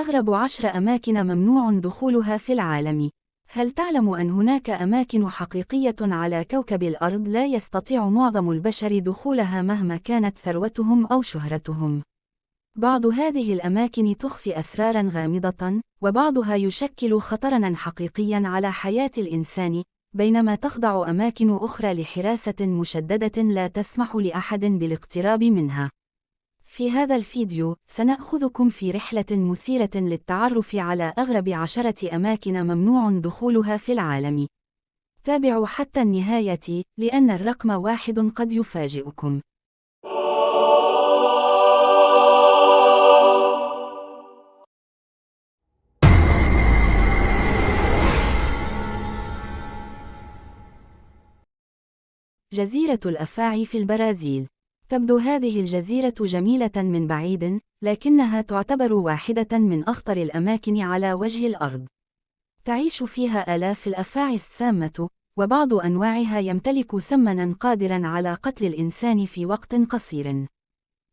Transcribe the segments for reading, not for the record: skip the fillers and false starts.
أغرب 10 أماكن ممنوع دخولها في العالم. هل تعلم أن هناك أماكن حقيقية على كوكب الأرض لا يستطيع معظم البشر دخولها مهما كانت ثروتهم أو شهرتهم؟ بعض هذه الأماكن تخفي أسراراً غامضة، وبعضها يشكل خطراً حقيقياً على حياة الإنسان، بينما تخضع أماكن أخرى لحراسة مشددة لا تسمح لأحد بالاقتراب منها. في هذا الفيديو، سنأخذكم في رحلة مثيرة للتعرف على أغرب 10 أماكن ممنوع دخولها في العالم. تابعوا حتى النهاية، لأن الرقم 1 قد يفاجئكم. جزيرة الأفاعي في البرازيل. تبدو هذه الجزيرة جميلة من بعيد، لكنها تعتبر واحدة من أخطر الأماكن على وجه الأرض. تعيش فيها آلاف الأفاعي السامة، وبعض أنواعها يمتلك سماً قادراً على قتل الإنسان في وقت قصير.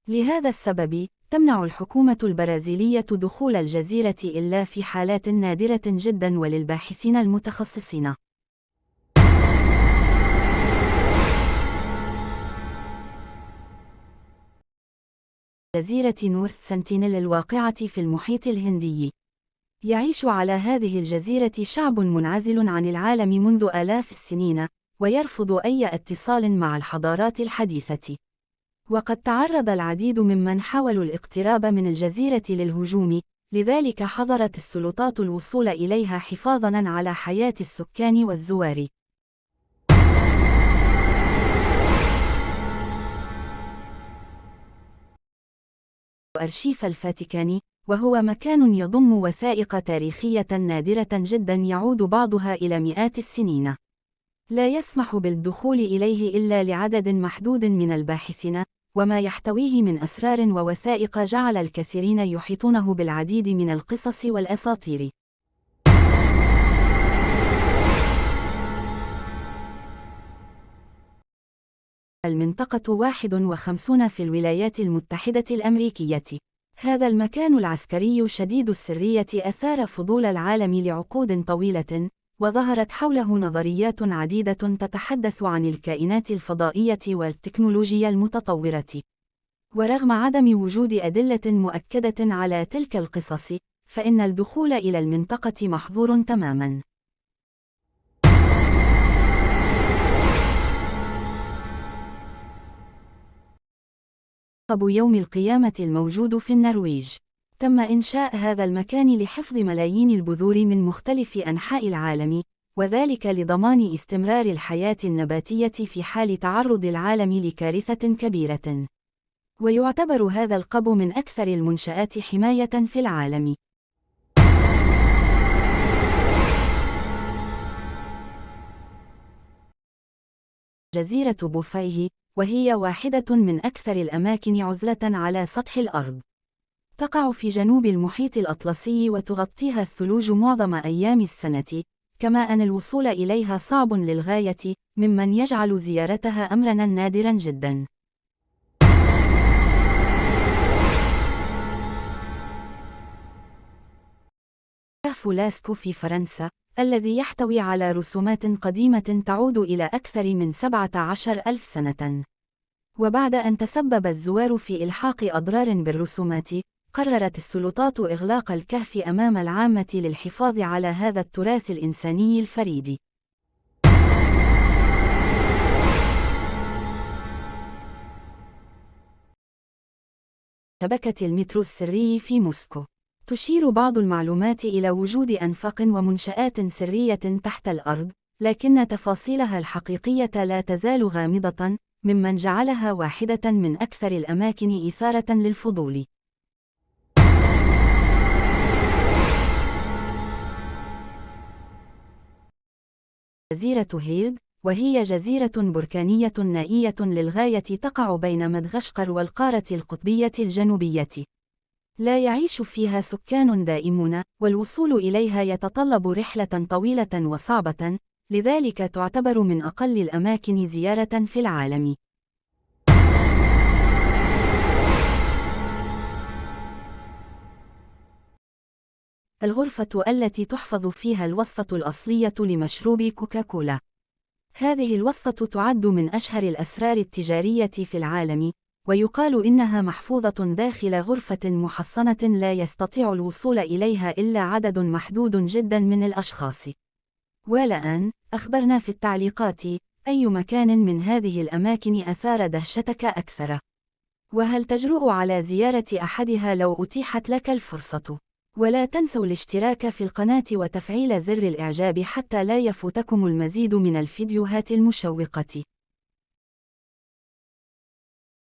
لهذا السبب، تمنع الحكومة البرازيلية دخول الجزيرة إلا في حالات نادرة جداً وللباحثين المتخصصين. جزيرة نورث سنتينيل الواقعة في المحيط الهندي. يعيش على هذه الجزيرة شعب منعزل عن العالم منذ آلاف السنين، ويرفض أي اتصال مع الحضارات الحديثة. وقد تعرض العديد ممن حاولوا الاقتراب من الجزيرة للهجوم، لذلك حظرت السلطات الوصول إليها حفاظاً على حياة السكان والزوار. أرشيف الفاتيكان، وهو مكان يضم وثائق تاريخية نادرة جدا يعود بعضها إلى مئات السنين. لا يسمح بالدخول إليه إلا لعدد محدود من الباحثين، وما يحتويه من أسرار ووثائق جعل الكثيرين يحيطونه بالعديد من القصص والأساطير. المنطقة 51 في الولايات المتحدة الأمريكية. هذا المكان العسكري شديد السرية أثار فضول العالم لعقود طويلة، وظهرت حوله نظريات عديدة تتحدث عن الكائنات الفضائية والتكنولوجيا المتطورة. ورغم عدم وجود أدلة مؤكدة على تلك القصص، فإن الدخول إلى المنطقة محظور تماماً. لقب يوم القيامة الموجود في النرويج. تم إنشاء هذا المكان لحفظ ملايين البذور من مختلف أنحاء العالم، وذلك لضمان استمرار الحياة النباتية في حال تعرض العالم لكارثة كبيرة. ويعتبر هذا القب من أكثر المنشآت حماية في العالم. جزيرة بوفيه، وهي واحدة من أكثر الأماكن عزلة على سطح الأرض. تقع في جنوب المحيط الأطلسي وتغطيها الثلوج معظم أيام السنة، كما أن الوصول إليها صعب للغاية، ممن يجعل زيارتها أمراً نادراً جداً. كهف لاسكو في فرنسا، الذي يحتوي على رسومات قديمة تعود إلى أكثر من 17,000 سنة. وبعد أن تسبب الزوار في إلحاق أضرار بالرسومات، قررت السلطات إغلاق الكهف أمام العامة للحفاظ على هذا التراث الإنساني الفريد. شبكة المترو السري في موسكو. تشير بعض المعلومات إلى وجود أنفاق ومنشآت سرية تحت الأرض، لكن تفاصيلها الحقيقية لا تزال غامضة، ممن جعلها واحدة من أكثر الأماكن إثارة للفضول. جزيرة هيلد، وهي جزيرة بركانية نائية للغاية تقع بين مدغشقر والقارة القطبية الجنوبية. لا يعيش فيها سكان دائمون، والوصول إليها يتطلب رحلة طويلة وصعبة، لذلك تعتبر من أقل الأماكن زيارة في العالم. الغرفة التي تحفظ فيها الوصفة الأصلية لمشروب كوكاكولا. هذه الوصفة تعد من أشهر الأسرار التجارية في العالم، ويقال إنها محفوظة داخل غرفة محصنة لا يستطيع الوصول إليها إلا عدد محدود جدا من الأشخاص. والآن، أخبرنا في التعليقات، أي مكان من هذه الأماكن أثار دهشتك أكثر؟ وهل تجرؤ على زيارة أحدها لو أتيحت لك الفرصة؟ ولا تنسوا الاشتراك في القناة وتفعيل زر الإعجاب حتى لا يفوتكم المزيد من الفيديوهات المشوقة.